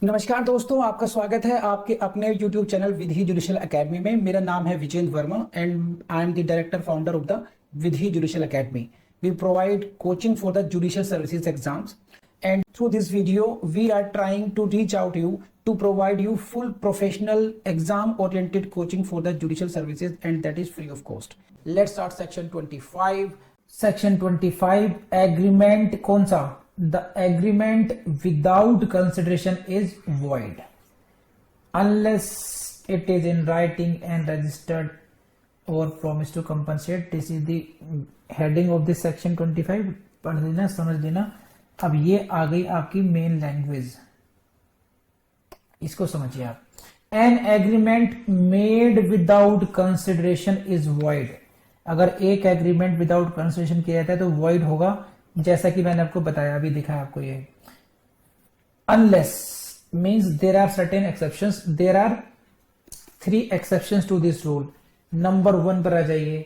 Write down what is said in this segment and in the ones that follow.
नमस्कार दोस्तों, आपका स्वागत है आपके अपने YouTube channel Vidhi judicial academy में। मेरा नाम है Vijendra Verma and I am the director founder of the Vidhi judicial academy. We provide coaching for the judicial services exams, and through this video we are trying to reach out to you to provide you full professional exam oriented coaching for the judicial services, and that is free of cost. Let's start section 25. Section 25 agreement कौन सा? The agreement without consideration is void unless it is in writing and registered or promise to compensate. This is the heading of this section 25. पढ़ लेना, समझ लेना। अब ये आ गई आपकी मेन लैंग्वेज, इसको समझिए आप। An agreement made without consideration is void. अगर एक एग्रीमेंट विदाउट कंसिडरेशन किया जाता है तो void होगा, जैसा कि मैंने आपको बताया, अभी दिखा है आपको ये। Unless means there are certain exceptions. There are 3 exceptions to this rule. Number 1 पर आ जाइए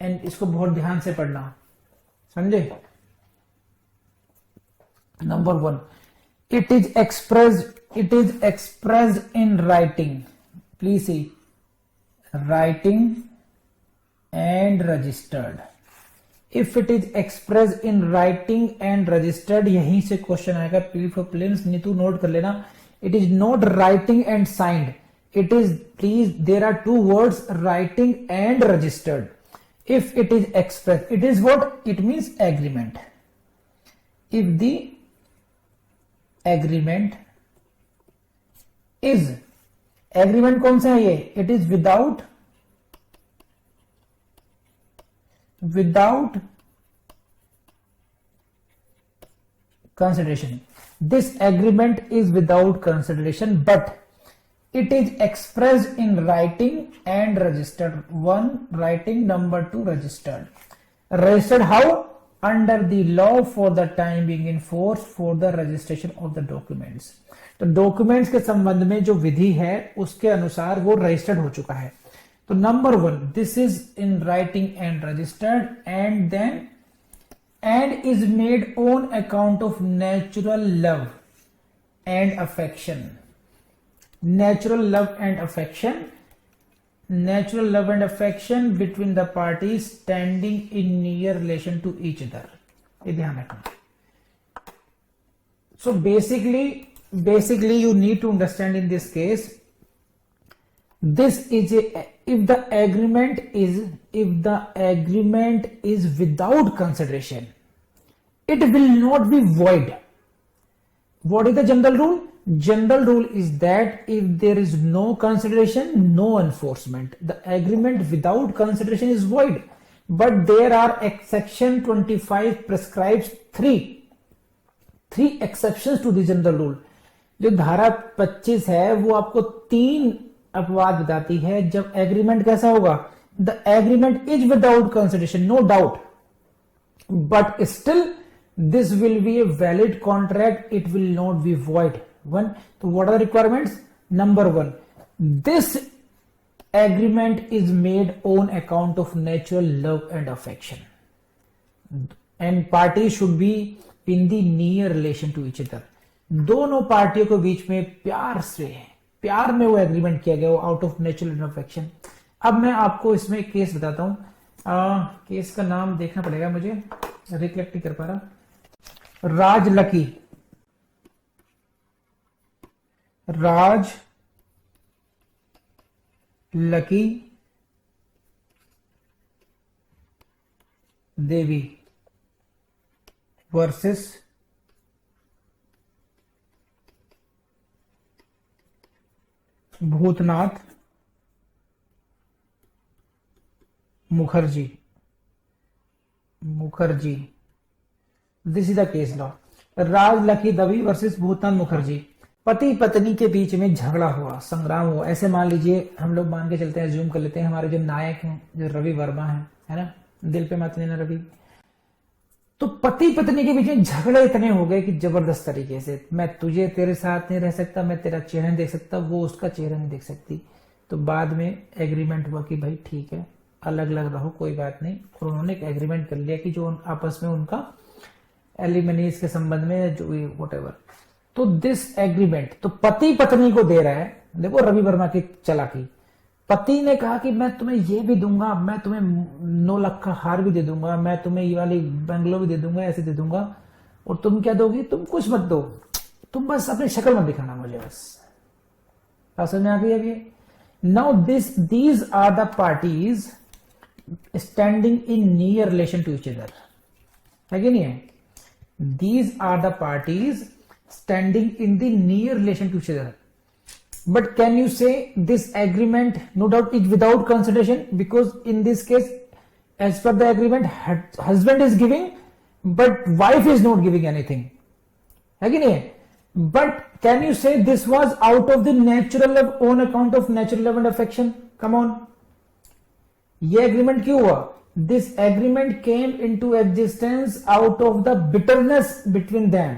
एंड इसको बहुत ध्यान से पढ़ना, समझे। Number 1, it is expressed in writing. Please see, writing and registered. If it is expressed in writing and registered, यहीं से क्वेश्चन आएगा। P for prelims, Neetu note कर लेना। It is not writing and signed. It is, please, there are 2 words, writing and registered. If it is expressed, it is what? It means agreement. If the agreement is, agreement कौन सा है ये? It is without consideration. This agreement is without consideration, but it is expressed in writing and registered. 1 writing, number 2 registered. Registered how? Under the law for the time being in force for the registration of the documents. तो documents के संबंध में जो विधि है उसके अनुसार वो registered हो चुका है। तो number 1, this is in writing and registered, and then and is made on account of natural love and affection. Natural love and affection between the parties standing in near relation to each other. ये ध्यान रखना। So basically you need to understand in this case, this is if the agreement is without consideration, it will not be void. What is the general rule? General rule is that if there is no consideration, no enforcement. The agreement without consideration is void. But there are section 25 prescribes three exceptions to the general rule. जो धारा 25 है वो आपको 3 अपवाद बताती है जब agreement कैसा होगा। The agreement is without consideration, no doubt, but still this will be a valid contract. It will not be void. So what are the requirements? Number 1, this agreement is made on account of natural love and affection, and parties should be in the near relation to each other. दोनों पार्टियों के बीच में प्यार में वो agreement किया गया, वो out of natural and affection. अब मैं आपको इसमें केस बताता हूं। केस का नाम देखना पड़ेगा मुझे, रिकलेक्ट नहीं कर पा रहा। Raj Lakhi Devi versus Bhootnath Mukherjee. This is the case law. Raj Lakhi Devi versus Bhootnath Mukherjee. पति पत्नी के बीच में झगड़ा हुआ, संग्राम हुआ। ऐसे मान लीजिए, हम लोग मान के चलते हैं, जूम कर लेते हैं, हमारे जो नायक हैं जो रवि वर्मा है ना, दिल पे मत लेना रवि। तो पति पत्नी के बीच में झगड़े इतने हो गए कि जबरदस्त तरीके से, मैं तुझे तेरे साथ नहीं रह सकता, मैं तेरा चेहरा नहीं देख सकता, वो उसका चेहरा नहीं देख सकती। तो बाद में एग्रीमेंट हुआ कि भाई ठीक है, अलग अलग रहो, कोई बात नहीं। और उन्होंने एक एग्रीमेंट कर लिया कि जो आपस में उनका एलिमनीज के संबंध में जो वट एवर, तो दिस एग्रीमेंट, तो पति पत्नी को दे रहा है, देखो रवि वर्मा की चालाकी, पति ने कहा कि मैं तुम्हें ये भी दूंगा, मैं तुम्हें 9 लाख का हार भी दे दूंगा, मैं तुम्हें ये वाली बंगलो भी दे दूंगा, ऐसे दे दूंगा, और तुम क्या दोगी, तुम कुछ मत दो, तुम बस अपनी शक्ल मत दिखाना मुझे, बस। समझ में आ गई अभी? Now these are the parties standing in near relation to each other, है कि नहीं है? These are the parties standing in the near relation to each other. But can you say this agreement no doubt is without consideration, because in this case as per the agreement husband is giving but wife is not giving anything, है कि नहीं है? But can you say this was out of the natural love, on account of natural love and affection? Come on, ये agreement क्यों हुआ? This agreement came into existence out of the bitterness between them,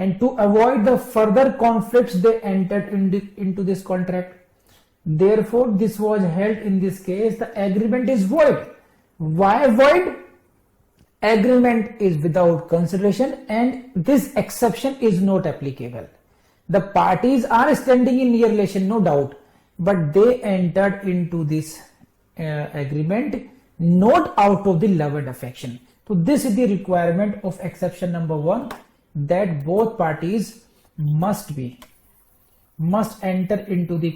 and to avoid the further conflicts they entered into this contract. Therefore this was held in this case the agreement is void. Why void? Agreement is without consideration and this exception is not applicable. The parties are standing in near relation, no doubt, but they entered into this agreement not out of the love and affection. So this is the requirement of exception number 1, that both parties must enter into the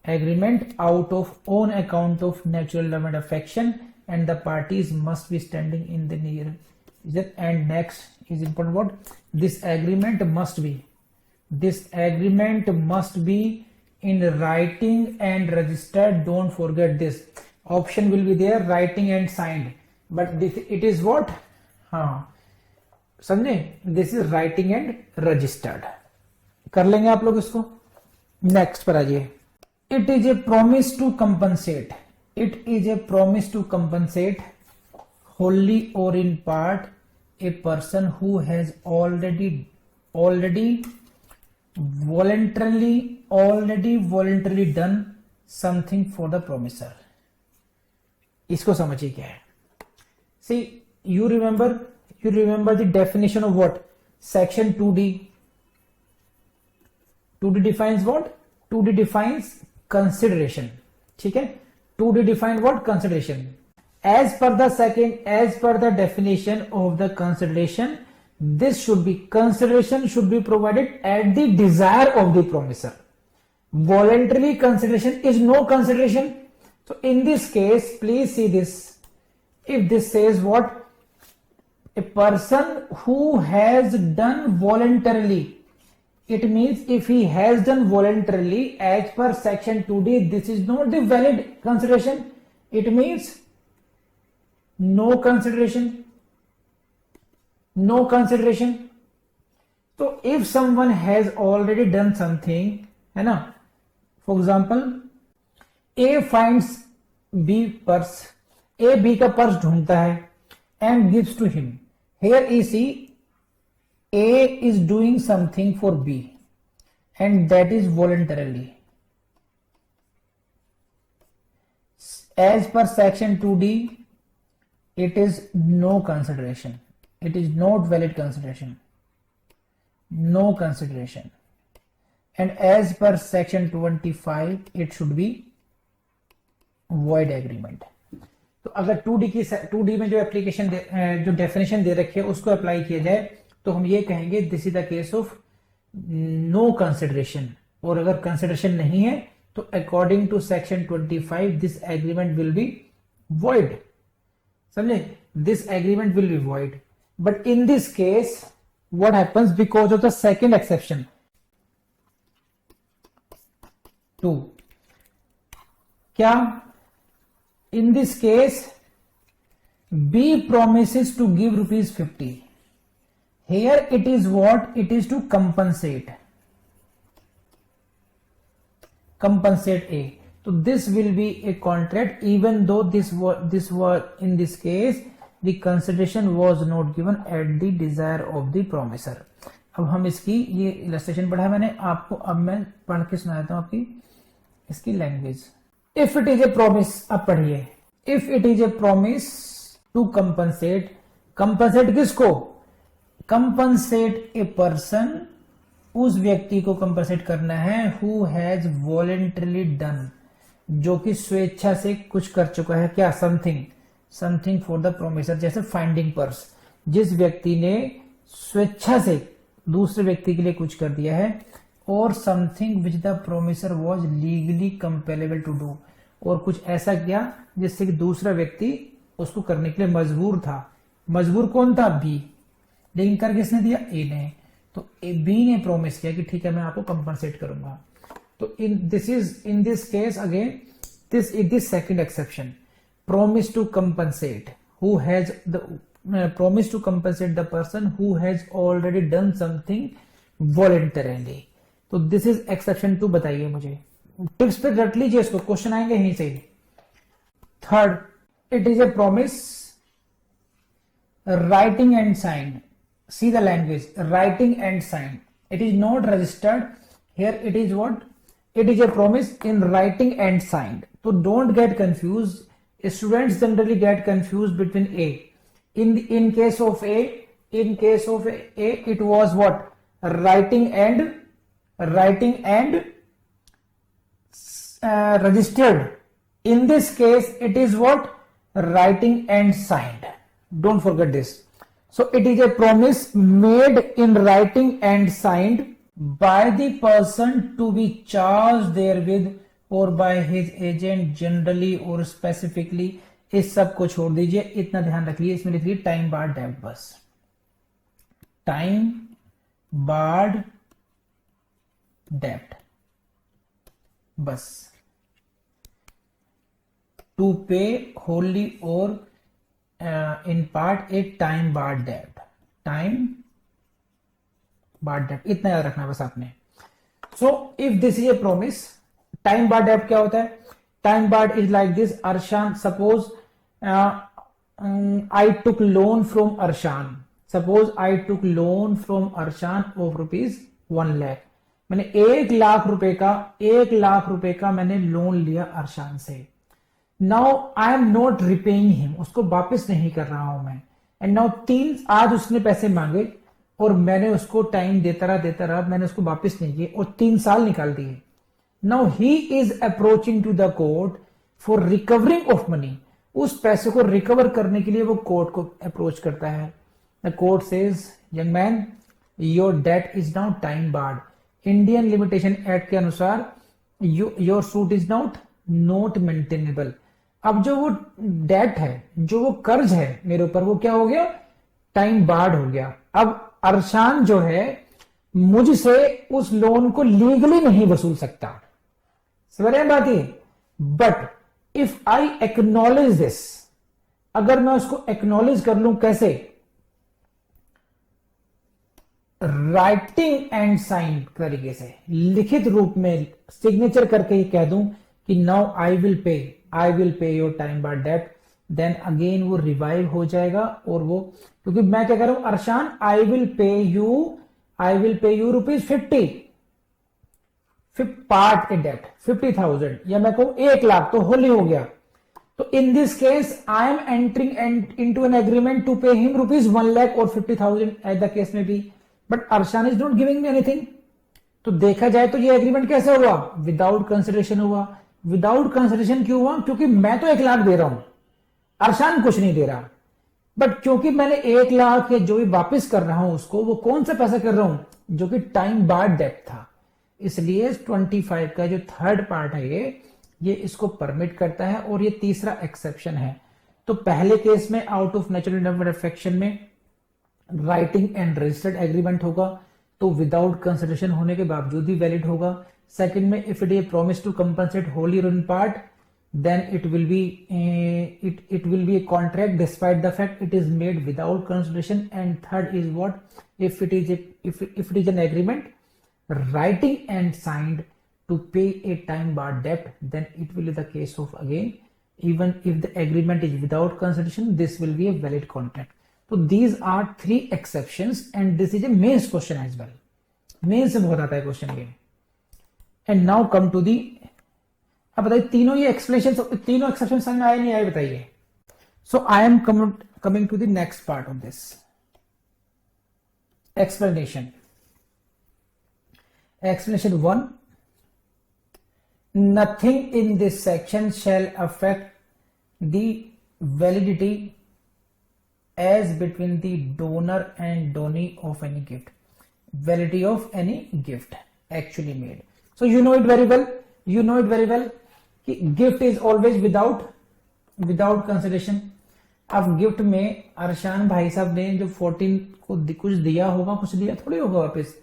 agreement out of on account of natural love and affection, and the parties must be standing in the near. And next is important word, this agreement must be in writing and registered. Don't forget this option will be there, writing and signed, but this, it is what, समझे, this is writing and registered. कर लेंगे आप लोग इसको। Next पर आइए। It is a promise to compensate, it is a promise to compensate wholly or in part a person who has already voluntarily done something for the promisor। इसको समझिए क्या है। See, you remember the definition of what? Section 2D. 2D defines what? 2D defines consideration। ठीक है, 2D defines what? Consideration। As per the definition of the consideration, consideration should be provided at the desire of the promisor। Voluntarily consideration is no consideration। So in this case, please see this. If this says what? A person who has done voluntarily, it means if he has done voluntarily as per section 2D, this is not the valid consideration. It means no consideration, no consideration। So if someone has already done something, है ना, for example A finds B purse, A B का purse ढूंढता है and gives to him। Here you see A is doing something for B and that is voluntarily। As per section 2D, it is no consideration, it is not valid consideration, no consideration। And as per section 25, it should be void agreement। तो अगर 2D में जो application जो definition दे रखी है उसको apply किया जाए तो हम ये कहेंगे this is the case of no consideration. और अगर कंसिडरेशन नहीं है तो according to section 25 this agreement will be void। समझे, this agreement will be void। But in this case what happens, because of the second exception 2, क्या in this case B promises to give ₹50। here it is what? It is to compensate A। so this will be a contract even though this was in this case the consideration was not given at the desire of the promisor। अब हम इसकी ये illustration पढ़ा मैंने आपको, अब मैं पढ़ के सुनाता हूं आपकी इसकी language. If it is a promise, अब पढ़िए, if it is a promise to compensate, compensate किसको? कंपनसेट ए पर्सन, उस व्यक्ति को कंपनसेट करना है हु हैज वॉलेंटरली डन, जो कि स्वेच्छा से कुछ कर चुका है, क्या, समथिंग फॉर द प्रोमिसर, जैसे फाइंडिंग पर्स, जिस व्यक्ति ने स्वेच्छा से दूसरे व्यक्ति के लिए कुछ कर दिया है, और something which the promisor was legally compellable to do, और कुछ ऐसा किया जिससे कि दूसरा व्यक्ति उसको करने के लिए मजबूर था। मजबूर कौन था? बी, लेकिन कर किसने दिया? ए ने। तो बी ने प्रोमिस किया कि ठीक है मैं आपको कंपनसेट करूंगा। तो in this case again this second exception, promise to compensate, who has the promise to compensate the person who has already done something voluntarily। तो दिस इज एक्सेप्शन 2। बताइए मुझे, टिप्स पे रट लीजिए इसको, क्वेश्चन आएंगे यहीं से। Third, it is a promise writing and signed, see the language, writing and signed, it is not registered, here it is what, it is a promise in writing and signed। so don't get confused, students generally get confused between A, in case of A it was what, writing and registered, in this case it is what, writing and signed, don't forget this। so it is a promise made in writing and signed by the person to be charged therewith or by his agent generally or specifically। इस सब को छोड़ दीजिए, इतना ध्यान रखिए, इसमें लिख लीजिए टाइम बार्ड डेब्ट, बस टाइम बार्ड डेब्ट, बस टू पे होली और in part A time barred डेब्ट, टाइम बार्ड डेब्ट, इतना याद रखना बस आपने। So if this is a promise, time barred डेब्ट क्या होता है? Time barred is like this, Arshan, suppose I took loan from Arshan, suppose I took loan from Arshan of ₹1 lakh, मैंने 1 लाख रुपए का मैंने लोन लिया अरशान से। Now I am not repaying him, उसको वापस नहीं कर रहा हूं मैं, एंड नाउ आज उसने पैसे मांगे और मैंने उसको टाइम देता रहा, मैंने उसको वापस नहीं किए और 3 साल निकाल दिए। Now he is approaching to the court for recovering of money, उस पैसे को रिकवर करने के लिए वो कोर्ट को अप्रोच करता है। The court says, young man your debt is now time barred, Indian limitation act के अनुसार your suit is not maintainable. अब जो वो डेट है, जो वो कर्ज है मेरे ऊपर, वो क्या हो गया? टाइम बार्ड हो गया। अब अरशान जो है मुझसे उस लोन को लीगली नहीं वसूल सकता, समझ रहे हैं बात ये? But if I acknowledge this, अगर मैं उसको एक्नॉलेज कर लूं, कैसे? राइटिंग एंड साइन तरीके से, लिखित रूप में सिग्नेचर करके ही कह दूं कि नाउ आई विल पे योर टाइम बार्ड डेब्ट, देन अगेन वो रिवाइव हो जाएगा। और वो, क्योंकि मैं क्या कर रहा हूं, Arshan I will pay you ₹50 part a debt 50,000, या मैं कहूं 1 लाख, तो होली हो गया। तो in this case I am entering into an agreement to pay him ₹1 lakh और 50,000 एट द केस में भी, but Arshan is not giving me anything. तो देखा जाए तो ये एग्रीमेंट कैसे हुआ? विदाउट कंसिडरेशन हुआ। विदाउट कंसिडरेशन क्यों हुआ? क्योंकि मैं तो 1 लाख दे रहा हूं, अरशान कुछ नहीं दे रहा, बट क्योंकि मैंने 1 लाख या जो भी वापस कर रहा हूं उसको, वो कौन सा पैसा कर रहा हूं? जो कि टाइम बार्ड डेब्ट था। इसलिए 25 का जो थर्ड पार्ट है ये इसको परमिट करता है, और ये तीसरा एक्सेप्शन है। तो पहले केस में आउट ऑफ नेचुरल अफेक्शन में राइटिंग एंड रजिस्टर्ड एग्रीमेंट होगा, तो विदाउट कंसिडरेशन होने के बावजूद भी वैलिड होगा। सेकंड में if it is promise to compensate wholly और in part, then it will be a contract despite the fact it is made without consideration। and third is what, if it is an agreement writing and signed to pay a time barred debt, then it will be the case of, again, even if the agreement is without consideration, this will be a valid contract। so these are 3 exceptions and this is a mains question as well। mains में बहुत आता है question ये। and now come to the, अब बताइए तीनों ये explanation, तीनों एक्सेप्शन समझ में आए नहीं आए बताइए। So I am coming to the next part of this. explanation 1, nothing in this section shall affect the validity as between the donor and donee of any gift. Validity of any gift actually made. So you know it very well कि gift is always without consideration. अब gift में अरशान भाई साहब ने जो 14 को कुछ दिया होगा, कुछ दिया थोड़ी होगा वापस.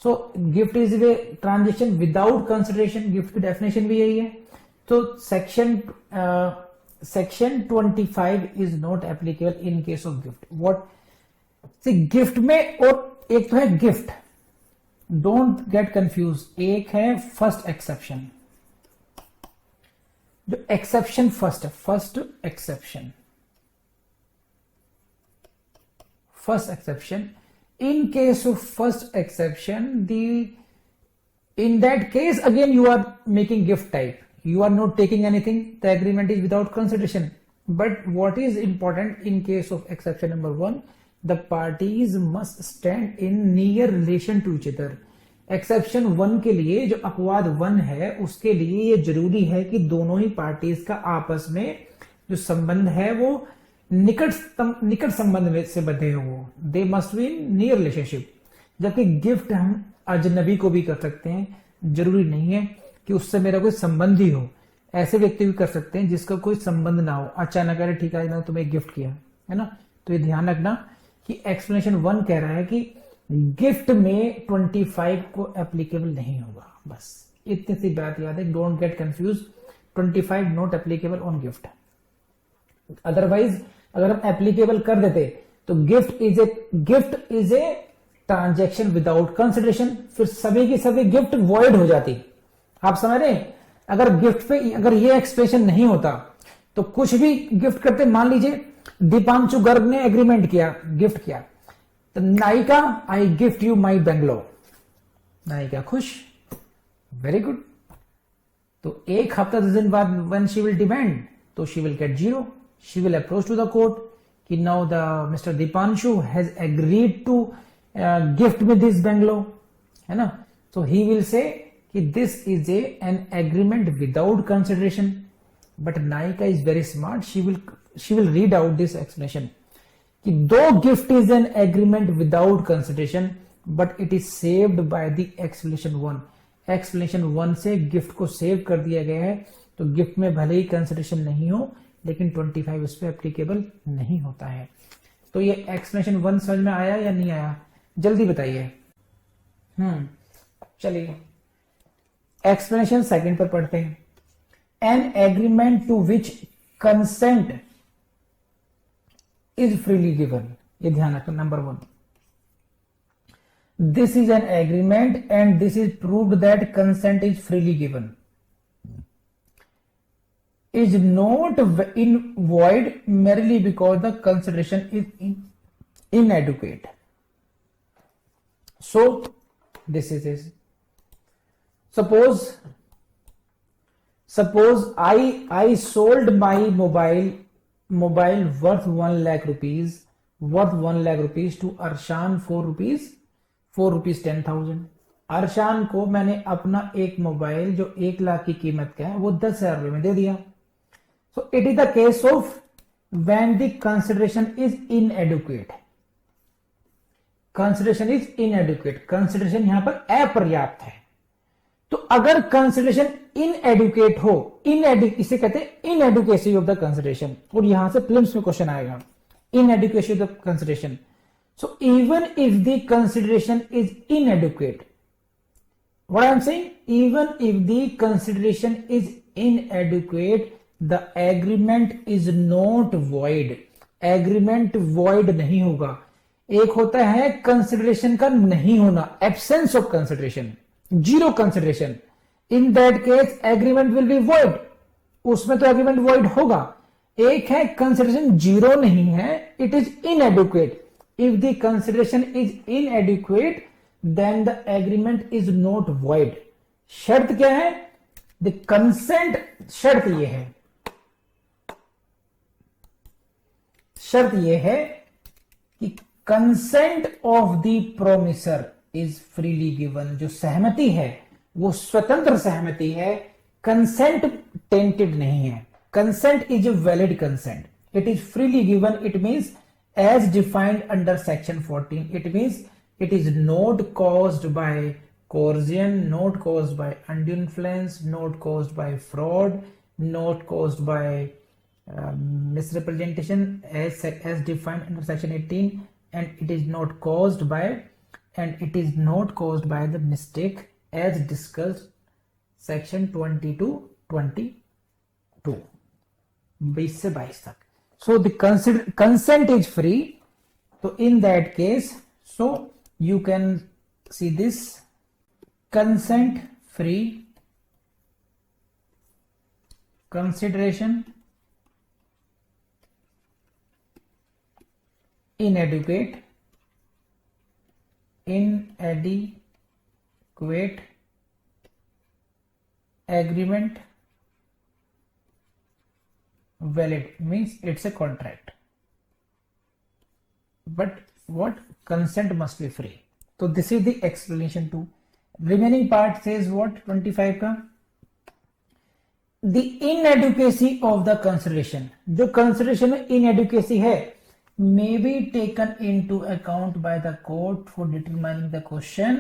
So gift is way transaction without consideration. Gift की डेफिनेशन भी यही है. तो section 25 is not applicable in case of gift. What see gift में, और एक तो है गिफ्ट, डोंट गेट कंफ्यूज. एक है फर्स्ट एक्सेप्शन, जो exception first exception in case of first exception, in that case again you are making gift type, you are not taking anything, the agreement is without consideration. But what is important in case of exception number 1, the parties must stand in near relation to each other. Exception 1 के लिए, जो अपवाद 1 है, उसके लिए ये जरूरी है कि दोनों ही पार्टीज का आपस में जो संबंध है वो निकट संबंध में से बंधे हो. They must be in near relationship. जबकि गिफ्ट हम अजनबी को भी कर सकते हैं, जरूरी नहीं है कि उससे मेरा कोई संबंध ही हो. ऐसे व्यक्ति भी कर सकते हैं जिसका कोई संबंध ना हो. अचानक अरे ठीक है, मैंने तुम्हें गिफ्ट किया है ना. तो ये ध्यान रखना कि एक्सप्लेनेशन 1 कह रहा है कि गिफ्ट में 25 को एप्लीकेबल नहीं होगा. बस इतनी सी बात याद है. Don't get confuse. 25 not applicable on gift. Otherwise अगर हम एप्लीकेबल कर देते तो gift is a transaction without consideration. फिर सभी की सभी गिफ्ट वॉइड हो जाती. आप समझ रहे हैं? अगर गिफ्ट पे अगर ये एक्सप्रेशन नहीं होता तो कुछ भी गिफ्ट करते. मान लीजिए दीपांशु गर्ग ने एग्रीमेंट किया, गिफ्ट किया, तो नायिका आई गिफ्ट यू माई बेंगलो. नायिका खुश, वेरी गुड. तो एक हफ्ता 10 दिन बाद व्हेन शी विल डिमांड, तो she will get 0. She will approach to the court कि now the mister Dipanshu has agreed to gift with this bungalow, है ना. सो ही विल से कि this is an agreement without consideration. But Nayika is very smart. She will read out this explanation कि though gift is an agreement without consideration but it is saved by the explanation 1. Explanation 1 से gift को save कर दिया गया है. तो gift में भले ही कंसिडरेशन नहीं हो, लेकिन 25 उस पर एप्लीकेबल नहीं होता है. तो ये एक्सप्लेनेशन 1 समझ में आया या नहीं आया? जल्दी बताइए. चलिए एक्सप्लेनेशन 2 पर पढ़ते हैं. An agreement to which consent is freely given. ये ध्यान रखना. Number 1, this is an agreement and this is proved that consent is freely given, is not in void merely because the consideration is inadequate. So this is it. Suppose I sold my mobile worth 1 lakh rupees to Arshan 4 rupees 10,000. Arshan को मैंने अपना एक mobile जो 1 लाख की कीमत का है वो 10,000 रुपए में दे दिया. So it is the case of when the consideration is inadequate. Consideration is inadequate. Consideration यहां पर अपर्याप्त है. तो अगर कंसिडरेशन इनएडुकेट हो, इसे कहते हैं इनएडुकेसी ऑफ द कंसिडरेशन. और यहां से प्रीलिम्स में क्वेश्चन आएगा, inadequacy of the consideration. So even if the consideration is inadequate, what I am saying, even if the consideration is inadequate, the agreement is not void. Agreement void नहीं होगा. एक होता है consideration का नहीं होना, absence of consideration, zero consideration. In that case, agreement will be void. उसमें तो agreement void होगा. एक है consideration zero नहीं है, it is inadequate. If the consideration is inadequate, then the agreement is not void. शर्त क्या है? The consent, शर्त यह है कि consent of the promisor is freely given. जो सहमति है वो स्वतंत्र सहमति है, कंसेंट टेंटेड नहीं है। Consent is a valid consent, it is freely given, it means as defined under section 14. It means it is not caused by coercion, not caused by undue influence, not caused by fraud, not caused by misrepresentation as defined under section 18, and it is not caused by the mistake as discussed section 20 to 22, 20 से 22 तक। So the consent is free. So in that case, so you can see this consent free consideration, inadequate agreement, valid means it's a contract, but what consent must be free. So this is the explanation to remaining part says what 25 का the inadequacy of the consideration, जो consideration में inadequacy है may be taken into account by the court for determining the question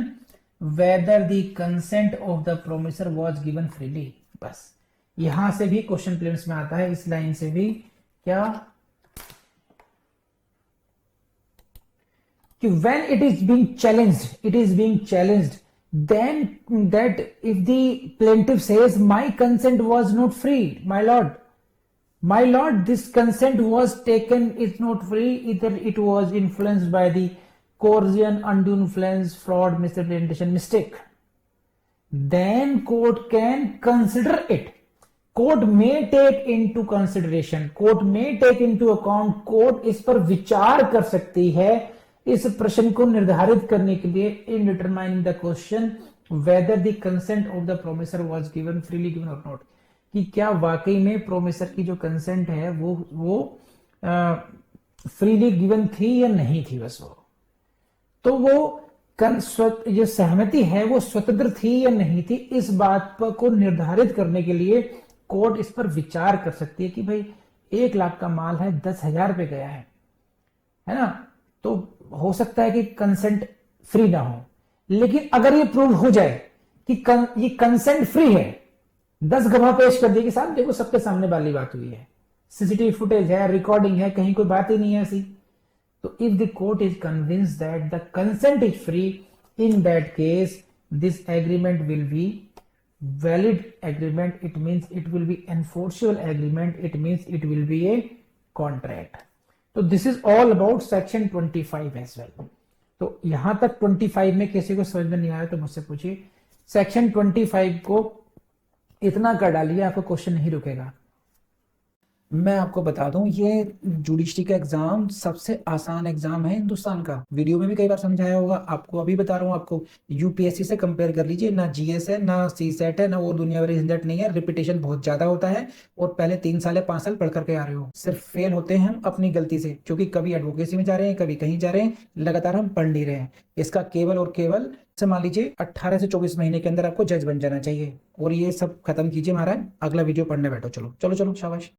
whether the consent of the promisor was given freely। बस यहां से भी question prelims में आता है, इस लाइन से भी क्या कि when it is being challenged then that if the plaintiff says my consent was not free, my lord this consent was taken, it's not free, either it was influenced by the coercion, undue influence, fraud, misrepresentation, mistake, then court can consider it। Court may take into consideration, court may take into account, court इस पर विचार कर सकती है इस प्रश्न को निर्धारित करने के लिए in determining the question whether the consent of the promisor was given freely given or not, कि क्या वाकई में प्रोमिसर की जो कंसेंट है वो फ्रीली गिवन थी या नहीं थी। बस तो वो जो सहमति है वो स्वतंत्र थी या नहीं थी, इस बात को निर्धारित करने के लिए कोर्ट इस पर विचार कर सकती है कि भाई 1 लाख का माल है, 10,000 पे गया है ना, तो हो सकता है कि कंसेंट फ्री ना हो, लेकिन अगर ये प्रूव हो जाए कि ये कंसेंट फ्री है, 10 गवाह पेश कर दिए कि साहब देखो सबके सामने वाली बात हुई है, सीसीटीवी फुटेज है, रिकॉर्डिंग है, कहीं कोई बात ही नहीं है ऐसी, तो if the court is convinced that the consent is free, in that case this agreement will B valid agreement, it means it will be enforceable agreement, it means it will be a contract। तो this is all about section 25 as well। तो यहां तक 25 में किसी को समझ में नहीं आया तो मुझसे पूछिए, सेक्शन 25 को इतना कर डालिए आपको क्वेश्चन नहीं रुकेगा। मैं आपको बता दूं ये जुडिशरी का एग्जाम सबसे आसान एग्जाम है हिंदुस्तान का। वीडियो में भी कई बार समझाया होगा, आपको अभी बता रहा हूँ। आपको यूपीएससी से कंपेयर कर लीजिए, ना जीएस है, ना सीसेट है, ना वो दुनिया भर झंझट नहीं है। रिपीटेशन बहुत ज्यादा होता है और पहले 3 साल या 5 साल पढ़ करके आ रहे हो। सिर्फ फेल होते हैं हम अपनी गलती से, क्योंकि कभी एडवोकेसी में जा रहे हैं, कभी कहीं जा रहे हैं, लगातार हम पढ़ नहीं रहे हैं। इसका केवल और केवल से मान लीजिए 18 से 24 महीने के अंदर आपको जज बन जाना चाहिए। और ये सब खत्म कीजिए महाराज, अगला वीडियो पढ़ने बैठो। चलो चलो चलो, शाबाश।